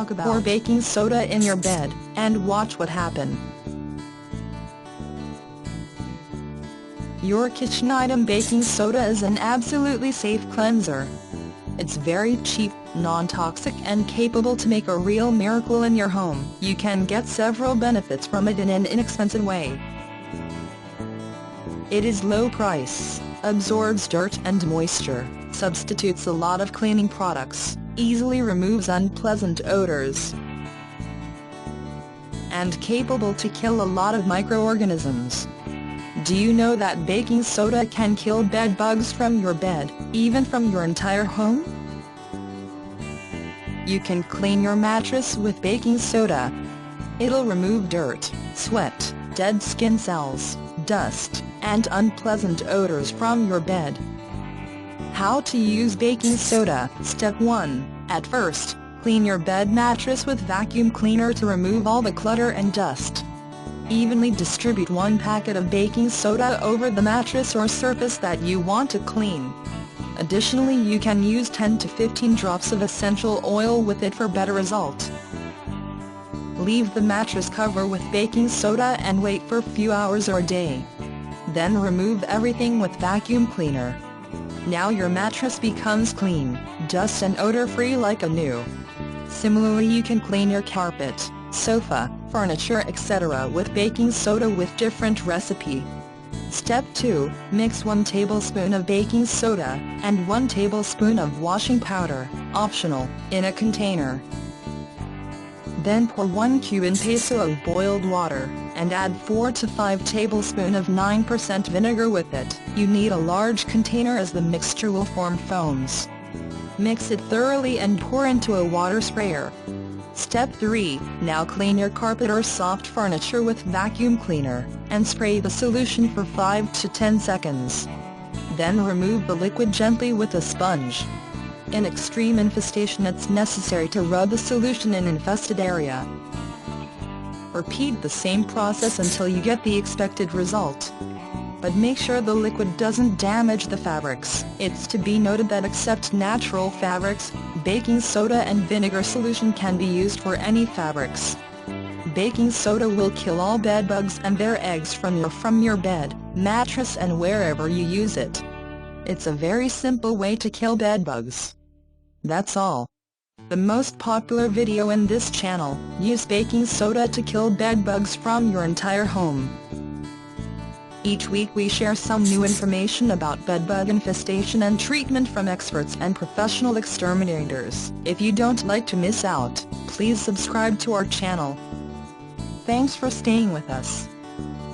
Pour baking soda in your bed, and watch what happens. Your kitchen item baking soda is an absolutely safe cleanser. It's very cheap, non-toxic and capable to make a real miracle in your home. You can get several benefits from it in an inexpensive way. It is low price, absorbs dirt and moisture, substitutes a lot of cleaning products, easily removes unpleasant odors, and capable to kill a lot of microorganisms. Do you know that baking soda can kill bed bugs from your bed, even from your entire home? You can clean your mattress with baking soda. It'll remove dirt, sweat, dead skin cells, dust, and unpleasant odors from your bed. How to use baking soda. Step 1. At first, clean your bed mattress with vacuum cleaner to remove all the clutter and dust. Evenly distribute 1 packet of baking soda over the mattress or surface that you want to clean. Additionally, you can use 10 to 15 drops of essential oil with it for better result. Leave the mattress cover with baking soda and wait for a few hours or a day. Then remove everything with vacuum cleaner. Now your mattress becomes clean, dust and odor-free like a new. Similarly, you can clean your carpet, sofa, furniture etc. with baking soda with different recipe. Step 2. Mix 1 tablespoon of baking soda, and 1 tablespoon of washing powder, optional, in a container. Then pour 1 cuban peso of boiled water, and add 4 to 5 tablespoons of 9% vinegar with it. You need a large container as the mixture will form foams. Mix it thoroughly and pour into a water sprayer. Step 3. Now clean your carpet or soft furniture with vacuum cleaner, and spray the solution for 5 to 10 seconds. Then remove the liquid gently with a sponge. In extreme infestation, it's necessary to rub the solution in infested area. Repeat the same process until you get the expected result. But make sure the liquid doesn't damage the fabrics. It's to be noted that except natural fabrics, baking soda and vinegar solution can be used for any fabrics. Baking soda will kill all bed bugs and their eggs from your bed, mattress and wherever you use it. It's a very simple way to kill bed bugs. That's all. The most popular video in this channel, use baking soda to kill bed bugs from your entire home. Each week we share some new information about bedbug infestation and treatment from experts and professional exterminators. If you don't like to miss out, please subscribe to our channel. Thanks for staying with us.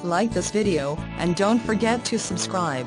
Like this video, and don't forget to subscribe.